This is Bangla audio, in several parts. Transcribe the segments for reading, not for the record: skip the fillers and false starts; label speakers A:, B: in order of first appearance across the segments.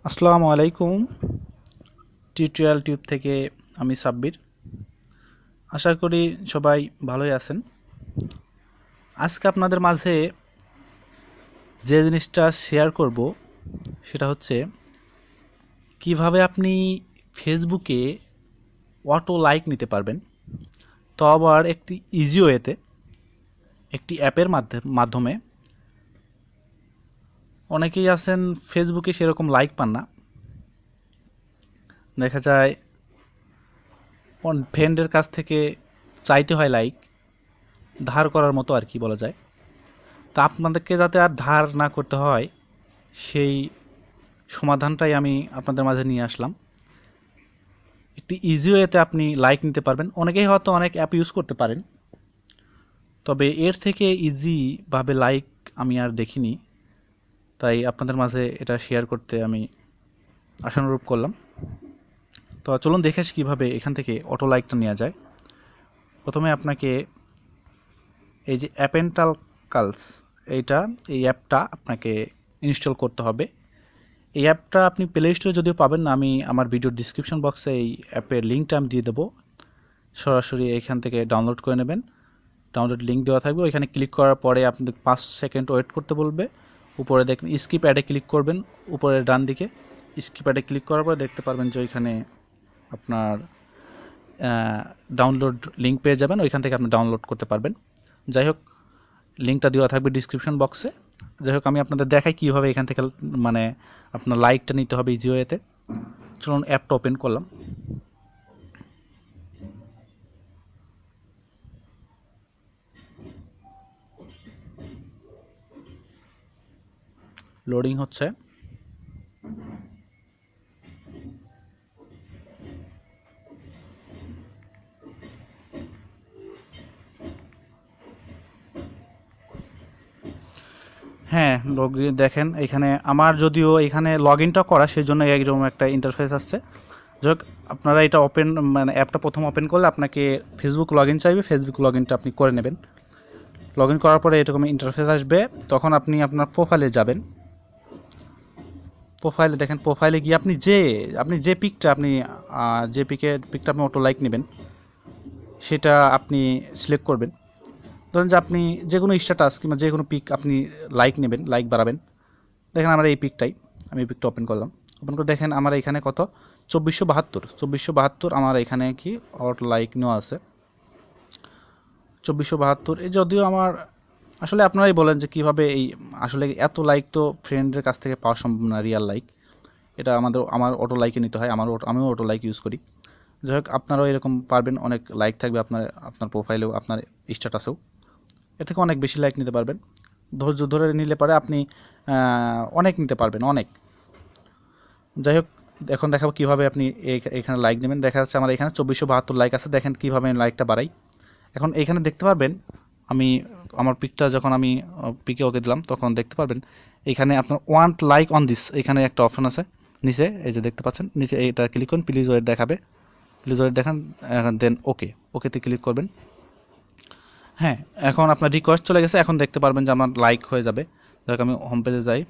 A: আসসালামু আলাইকুম। টিউটোরিয়াল টিউব থেকে আমি সাব্বির। আশা করি সবাই ভালোই আছেন। আজকে আপনাদের মাঝে যে জিনিসটা শেয়ার করব সেটা হচ্ছে কিভাবে আপনি ফেসবুকে অটো লাইক নিতে পারবেন, তো আবার একটি ইজি ওয়েতে, একটি অ্যাপের মাধ্যমে। অনেকেই আছেন ফেসবুকে সেরকম লাইক পান না, দেখা যায় ফ্রেন্ডের কাছ থেকে চাইতে হয় লাইক, ধার করার মতো আর কি বলা যায়। তা আপনাদেরকে যাতে আর ধার না করতে হয় সেই সমাধানটাই আমি আপনাদের মাঝে নিয়ে আসলাম। একটি ইজি ওয়েতে আপনি লাইক নিতে পারবেন। অনেকেই হয়তো অনেক অ্যাপ ইউজ করতে পারেন, তবে এর থেকে ইজিভাবে লাইক আমি আর দেখিনি, তাই আপনাদের মাঝে এটা শেয়ার করতে আমি আশানুরূপ করলাম। তো চলুন দেখে আসি কীভাবে এখান থেকে অটো লাইকটা নেওয়া যায়। প্রথমে আপনাকে এই যে অ্যাপেন্টাল কালস, এই অ্যাপটা আপনাকে ইনস্টল করতে হবে। এই অ্যাপটা আপনি প্লে স্টোরে যদিও পাবেন না, আমি আমার ভিডিওর ডিসক্রিপশন বক্সে এই অ্যাপের লিঙ্কটা আমি দিয়ে দেবো। সরাসরি এখান থেকে ডাউনলোড করে নেবেন। ডাউনলোড লিঙ্ক দেওয়া থাকবে, ওইখানে ক্লিক করার পরে আপনাদের 5 সেকেন্ড ওয়েট করতে বলবে। উপরে দেখেন স্কিপ অ্যাডে ক্লিক করবেন, উপরে ডান দিকে স্কিপ অ্যাডে ক্লিক করার পরে দেখতে পারবেন যে ওইখানে আপনার ডাউনলোড লিঙ্ক পেয়ে যাবেন, ওইখান থেকে আপনি ডাউনলোড করতে পারবেন। যাই হোক, লিঙ্কটা দেওয়া থাকবে ডিসক্রিপশন বক্সে। যাই হোক, আমি আপনাদের দেখাই কীভাবে এখান থেকে মানে আপনার লাইকটা নিতে হবে ইজি ওয়েতে। চলুন অ্যাপটা ওপেন করলাম। লোডিং হচ্ছে। হ্যাঁ, দেখেন এখানে আমার যদিও এখানে লগ ইনটা করা, সেই জন্য এইরকম একটা ইন্টারফেস আসছে। যাই হোক, আপনারা এটা ওপেন মানে অ্যাপটা প্রথম ওপেন করলে আপনাকে ফেসবুক লগ ইন চাইবে, ফেসবুক লগ ইনটা আপনি করে নেবেন। লগ ইন করার পরে এরকম ইন্টারফেস আসবে, তখন আপনি আপনার প্রোফাইলে যাবেন। প্রোফাইলে দেখেন, প্রোফাইলে গিয়ে আপনি যে পিকটা আপনি অটো লাইক নেবেন সেটা আপনি সিলেক্ট করবেন। ধরেন যে আপনি যে কোনো স্ট্যাটাস কিংবা যে কোনো পিক আপনি লাইক নেবেন, লাইক বাড়াবেন। দেখেন আমার এই পিকটাই, আমি এই পিকটা ওপেন করলাম। ওপেন করে দেখেন আমার এখানে কত, 2472 আমার এখানে কি অটো লাইক নেওয়া আছে 2472। এই যদিও আমার আসলে আপনারাই বলেন যে কীভাবে এই আসলে এত লাইক তো ফ্রেন্ডের কাছ থেকে পাওয়া সম্ভব না, রিয়াল লাইক। এটা আমার অটো লাইকে নিতে হয়, আমিও অটো লাইক ইউজ করি। যাই হোক, আপনারাও এরকম পারবেন, অনেক লাইক থাকবে আপনার প্রোফাইলেও, আপনার স্ট্যাটাসেও। এর থেকে অনেক বেশি লাইক নিতে পারবেন। ধৈর্য ধরে নিলে পারে আপনি অনেক নিতে পারবেন, অনেক। যাই হোক, এখন দেখাবো কীভাবে আপনি এখানে লাইক দেবেন। দেখা যাচ্ছে আমার এখানে 2472 লাইক আছে। দেখেন কীভাবে আমি লাইকটা বাড়াই। এখন এইখানে দেখতে পারবেন আমি আমার পিকটা যখন আমি পিকে ওকে দিলাম, তখন দেখতে পারবেন এখানে আপনার ওয়ান্ট লাইক অন দিস, এখানে একটা অপশন আছে নিচে, এই যে দেখতে পাচ্ছেন নিচে, এইটা ক্লিক করুন, প্লিজ ওয়েট দেখাবে, প্লিজ ওয়েট দেখান, দেন ওকেতে ক্লিক করবেন। হ্যাঁ, এখন আপনার রিকোয়েস্ট চলে গেছে, এখন দেখতে পারবেন যে আমার লাইক হয়ে যাবে। দেখ আমি হোম পেজে যাই,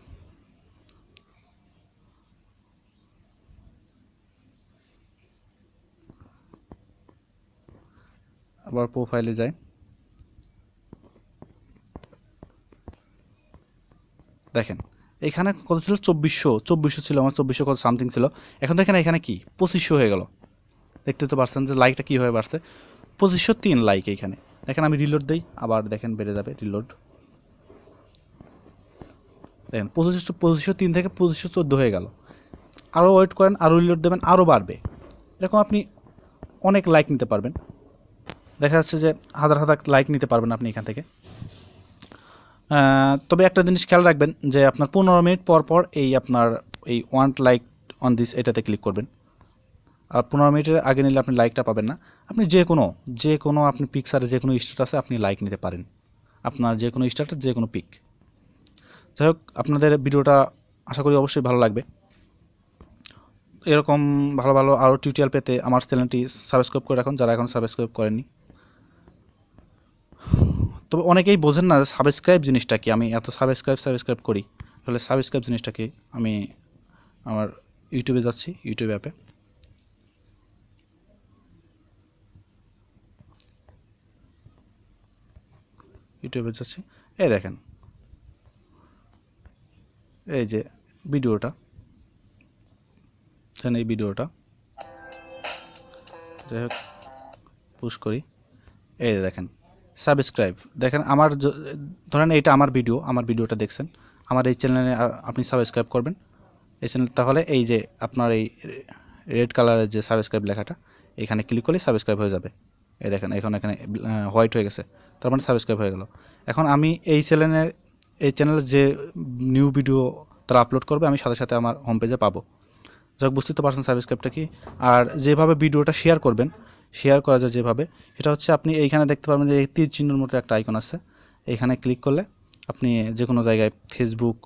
A: আবার প্রোফাইলে যাই, দেখেন এখানে কত ছিল, 2400 ছিল আমার, 2400 কত সামথিং ছিল। এখন দেখেন এখানে কি 2500 হয়ে গেল। দেখতে তো পারছেন যে লাইকটা কীভাবে বাড়ছে, 2503 লাইক এইখানে। দেখেন আমি রিলোড দিই, আবার দেখেন বেড়ে যাবে রিলোড। দেখেন 2503 থেকে 2514 হয়ে গেল। আরও ওয়েট করেন, আরও রিলোড দেবেন, আরও বাড়বে। এরকম আপনি অনেক লাইক নিতে পারবেন। দেখা যাচ্ছে যে হাজার হাজার লাইক নিতে পারবেন আপনি এখান থেকে। তবে একটা জিনিস খেয়াল রাখবেন যে আপনার 15 মিনিট পর পর এই ওয়ান্ট লাইক অন দিস এটাতে ক্লিক করবেন। আর 15 মিনিটের আগে নিলে আপনি লাইকটা পাবেন না। আপনি যে কোনো আপনি পিকচারে যে কোনো স্ট্যাটাসে আপনি লাইক নিতে পারেন, আপনার যে কোনো স্ট্যাটাস, যে কোনো পিক। যাই হোক, আপনাদের ভিডিওটা আশা করি অবশ্যই ভালো লাগবে। এরকম ভালো ভালো আরও টিউটোরিয়াল পেতে আমার চ্যানেলটি সাবস্ক্রাইব করে রাখুন, যারা এখন সাবস্ক্রাইব করেননি। তবে অনেকেই বোঝেন না সাবস্ক্রাইব জিনিসটা কি। আমি এত সাবস্ক্রাইব করি, তাহলে সাবস্ক্রাইব জিনিসটা কি আমি আমার ইউটিউবে যাচ্ছি, ইউটিউব অ্যাপে। ইউটিউবে যাচ্ছি, এই দেখেন এই যে ভিডিওটা, এই ভিডিওটা যাই হোক পুশ করি, এই দেখেন সাবস্ক্রাইব। দেখেন আমার ধরেন এইটা আমার ভিডিও, আমার ভিডিওটা দেখছেন, আমার এই চ্যানেলে আপনি সাবস্ক্রাইব করবেন এই চ্যানেল, তাহলে এই যে আপনার এই রেড কালারের যে সাবস্ক্রাইব লেখাটা, এখানে ক্লিক করলে সাবস্ক্রাইব হয়ে যাবে। এই দেখেন এখানে হোয়াইট হয়ে গেছে, তার মানে সাবস্ক্রাইব হয়ে গেল। এখন আমি এই চ্যানেলের যে নিউ ভিডিও তারা আপলোড করবে, আমি সাথে সাথে আমার হোম পেজে পাবো। যাক, বুঝতে তো পারছেন সাবস্ক্রাইবটা কি। আর যেভাবে ভিডিওটা শেয়ার করবেন, শেয়ার করা যায় যেভাবে, সেটা হচ্ছে আপনি এইখানে দেখতে পারবেন যে এই তীর চিহ্নের মতো একটা আইকন আছে, এইখানে ক্লিক করলে আপনি যে কোনো জায়গায় ফেসবুক,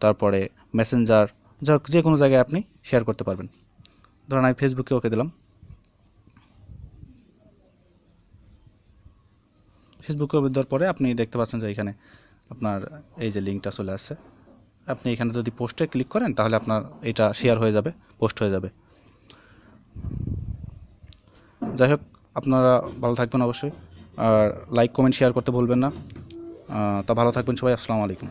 A: তারপরে মেসেঞ্জার, যে কোনো জায়গায় আপনি শেয়ার করতে পারবেন। ধরুন আমি ফেসবুকে ওকে দিলাম, ফেসবুকে দেওয়ার পরে আপনি দেখতে পাচ্ছেন যে এখানে আপনার এই যে লিঙ্কটা চলে আসছে। আপনি এখানে যদি পোস্টে ক্লিক করেন তাহলে আপনার এটা শেয়ার হয়ে যাবে, পোস্ট হয়ে যাবে। যাই হোক, আপনারা ভালো থাকবেন অবশ্যই, আর লাইক কমেন্ট শেয়ার করতে ভুলবেন না। তা ভালো থাকবেন সবাই, আসসালামু আলাইকুম।